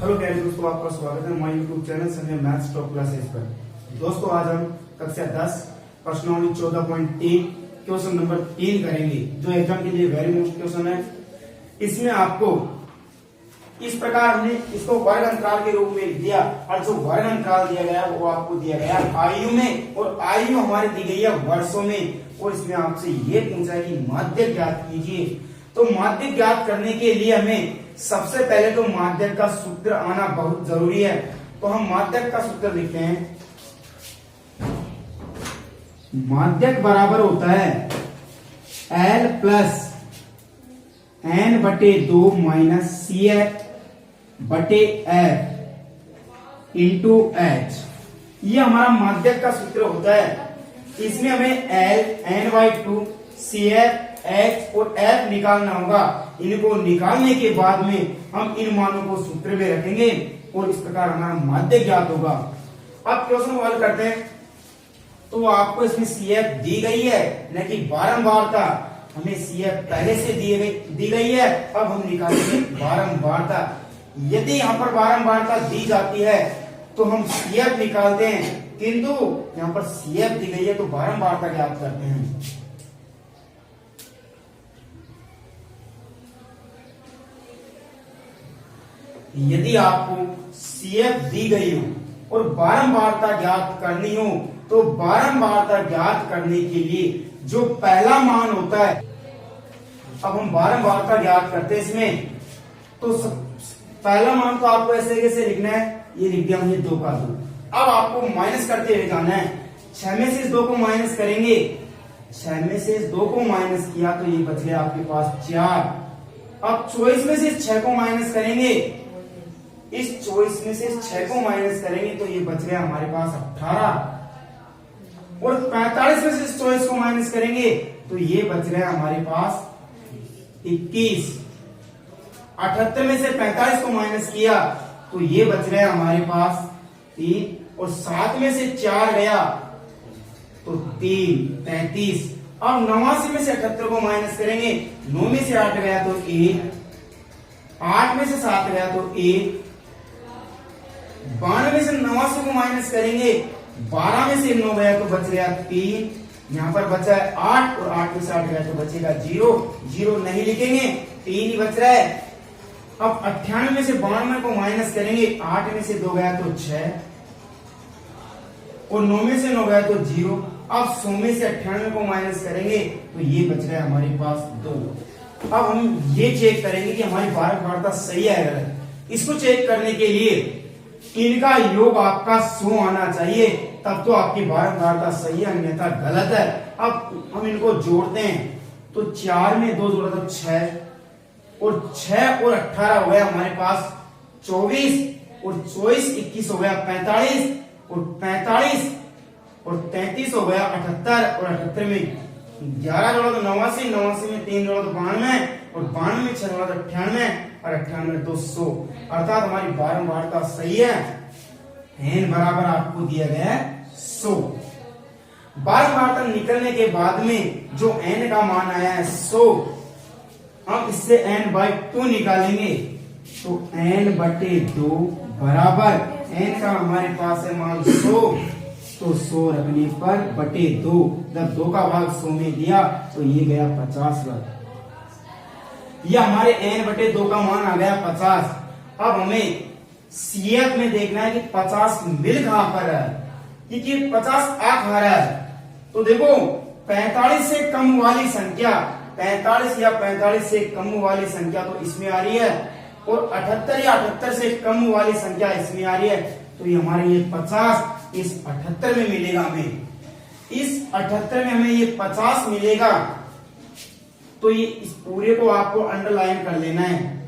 Hello प्यारे दोस्तों, आपका स्वागत है हमारे YouTube channel Sanjay maths top classes पर। दोस्तों आज हम कक्षा 10 प्रश्नावली 14.3 क्वेश्चन नंबर 3 करेंगे, जो एग्जाम के लिए वेरी मोस्ट क्वेश्चन है। इसमें आपको इस प्रकार हमने इसको वर्ग अंतराल के रूप में दिया, और जो वर्ग अंतराल दिया गया वो आपको दिया गया आयु में, और आयु हमारी दी गई है वर्षों में। और इसमें आपसे ये पूछा है कि माध्यक ज्ञात कीजिए। तो माध्यक ज्ञात करने के लिए हमें सबसे पहले तो माध्यक का सूत्र आना बहुत जरूरी है। तो हम माध्यक का सूत्र लिखते हैं। माध्यक बराबर होता है L प्लस N बटे 2 माइनस CF बटे F इंटू H। ये हमारा माध्यक का सूत्र होता है। इसमें हमें L N/2 CF H और F निकालना होगा। इनको निकालने के बाद में हम इन मानों को सूत्र में रखेंगे और इस प्रकार हमारा माध्यक ज्ञात होगा। अब क्वेश्चन को हल करते हैं। तो आपको इसमें CF दी गई है, न कि बारंबारता। हमें CF पहले से दी गई है, अब हम निकालेंगे बारंबारता। यदि यहाँ पर बारंबारता दी जाती है तो हम CF निकालते हैं, किंतु यहाँ पर CF दी गई है तो बारंबारता ज्ञात करते हैं। यदि आपको CF दी गई हो और बारंबारता ज्ञात करनी हो, तो बारंबारता ज्ञात करने के लिए जो पहला मान होता है, अब हम बारंबारता ज्ञात करते हैं इसमें। तो पहला मान तो आपको ऐसे कैसे लिखना है, ये लिख दिया हमने 2 का 2। अब आपको माइनस करते हुए जाना है। 6 में से इस 2 को माइनस करेंगे, 6 में से इस 2 को माइनस किया तो ये बच गया आपके पास 4। अब 24 में से इस 6 को माइनस करेंगे, इस 24 में से 6 को माइनस करेंगे तो ये बच गया हमारे पास 18। और 45 में से 24 को माइनस करेंगे तो ये बच गया हमारे पास 21। 78 में से 45 को माइनस किया तो ये बच गया हमारे पास 3। और 7 में से 4 गया तो 3, 33। अब 89 में से 78 को माइनस करेंगे, 9 में से 8 गया तो 1, 8 में से 7 गया तो 1, 92 में से 89 को माइनस करेंगे, 12 में से 9 गया तो बच गया 3। यहाँ पर बचा है 8 और 8 में से 8 गया तो बचेगा 0। 0 नहीं लिखेंगे, 3 ही बच रहा है। अब 98 में से 92 को माइनस करेंगे, 8 में से 2 गया तो 6 और 9 में से 9 गया तो 0। अब 100 में से 98 को माइनस करेंगे तो ये बच रहा है हमारे पास 2। अब हम ये चेक करेंगे कि हमारी बारंबारता सही है गलत। इसको चेक करने के लिए इनका योग आपका 100 आना चाहिए, तब तो आपकी बारंबारता सही है, अन्यथा गलत है। अब हम इनको जोड़ते हैं तो 4 में 2 जोड़ा तो 6, और 6 और 18 हो गया हमारे पास 24, और 24 21 हो गया 45, और 45 और 33 हो गया 78, और 78 में 11 जोड़ा तो 89, 89 में 3 जोड़ा तो 92, और 92 में 6 जोड़ा तो 98, और 98 में 200। अर्थात हमारी बारंबारता सही है। n बराबर आपको दिया गया है 100। बारंबारता निकलने के बाद में जो n का मान आया है 100, हम इससे n/2 निकालेंगे तो n/2 बराबर n का हमारे पास है मान 100, तो 100 रखने पर बटे 2, जब 2 का भाग 100 में दिया तो ये गया 50 लग। ये हमारे n/2 का मान आ गया 50। अब हमें CF में देखना है कि 50 मिल कहां पर है, क्योंकि 50 आ कहां रहा है। तो देखो 45 से कम वाली संख्या, 45 या 45 से कम वाली संख्या तो इसमें आ रही है, और 78 या 78 से कम वाली संख्या इसमें आ रही है। तो ये हमारे ये 50 इस 78 में मिलेगा। हमें इस 78 में हमें ये 50 मिलेगा। तो ये इस पूरे को आपको अंडरलाइन कर लेना है।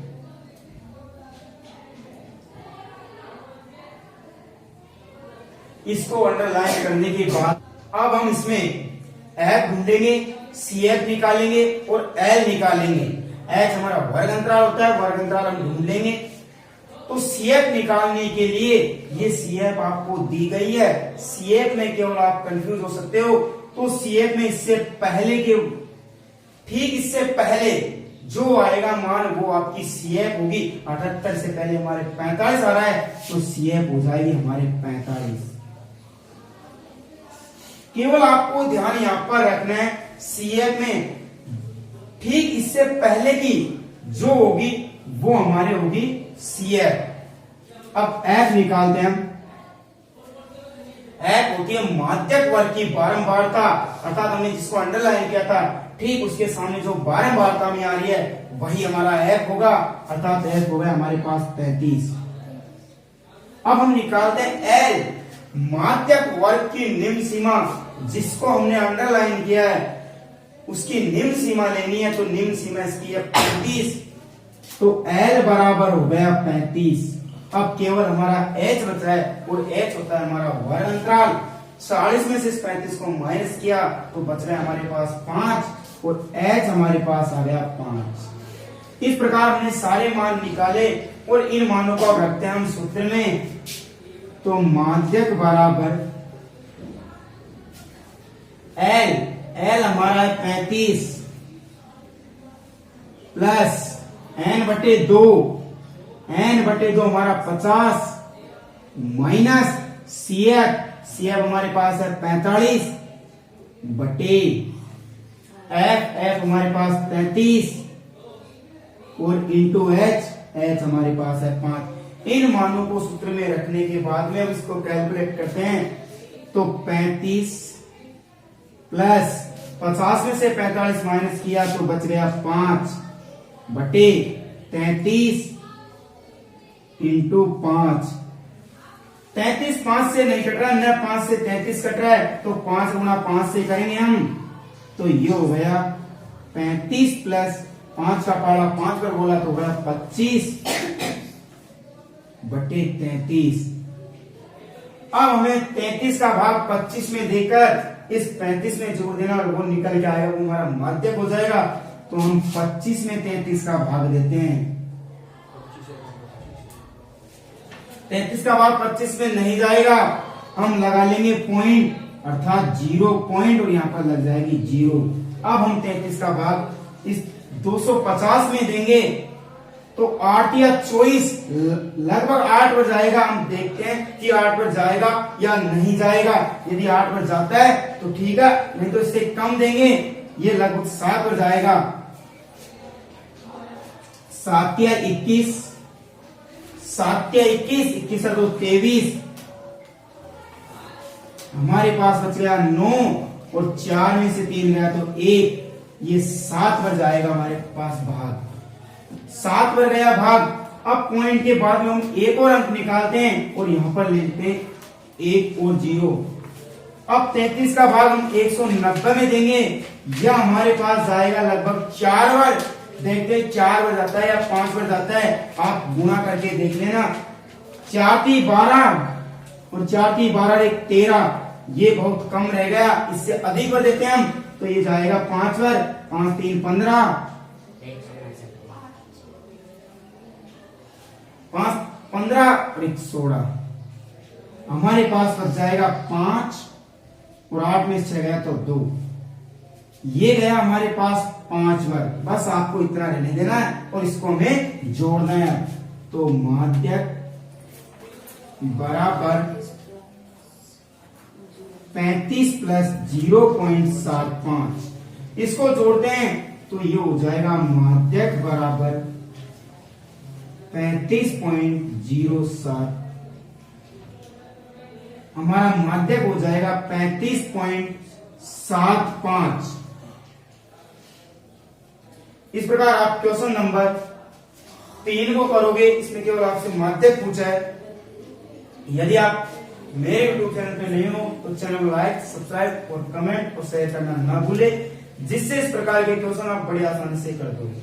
इसको अंडरलाइन करने के बाद अब हम इसमें F ढूंढेंगे, CF निकालेंगे और L निकालेंगे। H हमारा वर्ग अंतराल होता है, वर्ग अंतराल हम ढूंढ लेंगे। तो CF निकालने के लिए ये CF आपको दी गई है। CF में केवल आप कंफ्यूज हो सकते हो। तो CF में इससे पहले के ठीक इससे पहले जो आएगा मान वो आपकी CF होगी। 78 से पहले हमारे 45 आ रहा है तो CF हो जाएगी हमारे 45। केवल आपको ध्यान यहां पर रखना है CF में ठीक इससे पहले की जो होगी वो हमारे होगी CF। अब F निकालते हैं हम। F होती है माध्यक वर्ग की बारंबारता, अर्थात हमने जिसको अंडरलाइन किया था ठीक उसके सामने जो बारंबारता में आ रही है वही हमारा F होगा, अर्थात F हो गया हमारे पास 35। अब हम निकालते हैं L, माध्यक वर्ग की निम्न सीमा, जिसको हमने अंडरलाइन किया है उसकी निम्न सीमा लेनी है, तो निम्न सीमा इसकी है 35। तो L बराबर हो गया 35। अब केवल हमारा H बच रहा है और H होता है हमारा वर्ग अंतराल। 40 में से इस 35 को माइनस किया तो बच रहा है हमारे पास 5 और H हमारे पास आ गया 5। इस प्रकार हमने सारे मान निकाले और इन मानों को रखते हैं हम सूत्र में। तो माध्यक बराबर L हमारा है 35 प्लस n/2 हमारा 50 माइनस CF हमारे पास है 45 बटे F हमारे पास 33 और इंटू H हमारे पास है 5। इन मानों को सूत्र में रखने के बाद में हम इसको कैलकुलेट करते हैं तो 35 प्लस 50 में से 45 माइनस किया तो बच गया 5 बटे 33 इंटू 5। 33 5 से नहीं कट रहा है, 5 से 33 कट रहा है तो 5 गुणा 5 से करेंगे हम, तो ये हो गया 35 प्लस 5 का पारा 5 पर बोला तो हो गया 25 बटे 33। अब हमें 33 का भाग 25 में देकर इस 35 में जोड़ देना और वो निकल के आएगा, वो हमारा माध्यक हो जाएगा। तो हम 25 में 33 का भाग देते हैं। 33 का भाग 25 में नहीं जाएगा, हम लगा लेंगे पॉइंट, अर्थात 0 पॉइंट और यहाँ पर लग जाएगी 0। अब हम 33 का भाग इस 250 में देंगे तो 8 या 24 लगभग 8 पर जाएगा। हम देखते हैं कि 8 पर जाएगा या नहीं जाएगा। यदि 8 पर जाता है तो ठीक है, नहीं तो इससे कम देंगे, ये लगभग 7 पर जाएगा। 7 या 21, 7 या 21, 21 है तो 23, हमारे पास बच गया 9 और 4 में से 3 गया तो 1, ये 7 पर जाएगा हमारे पास भाग। 7 पर गया भाग। अब पॉइंट के बाद में हम एक और अंक निकालते हैं और यहां पर लेते हैं 1 और 0। अब 33 का भाग हम 190 में देंगे, यह हमारे पास जाएगा लगभग 4 बार। देखते हैं 4 बार जाता है या 5 बार जाता है, आप गुणा करके देख लेना। 4 × 12 और 4 × 12 एक 13, ये बहुत कम रह गया, इससे अधिक बार देते हैं हम तो ये जाएगा 5 बार। 5 × 3 = 15, 5 15 और 1 16, हमारे पास बच जाएगा 5 और 8 में 6 गया तो 2, ये गया हमारे पास 5 बार। बस आपको इतना रहने देना है और इसको हमें जोड़ना है। तो माध्यक बराबर 35 प्लस 0.75, इसको जोड़ते हैं तो ये हो जाएगा माध्यक बराबर 35.07। हमारा माध्यक हो जाएगा 35.75। इस प्रकार आप क्वेश्चन नंबर 3 को करोगे, इसमें केवल आपसे माध्यक पूछा है। यदि आप मेरे यूट्यूब चैनल पे नहीं हो तो चैनल को लाइक, सब्सक्राइब और कमेंट और शेयर करना ना भूले, जिससे इस प्रकार के क्वेश्चन आप बड़ी आसानी से कर दोगे।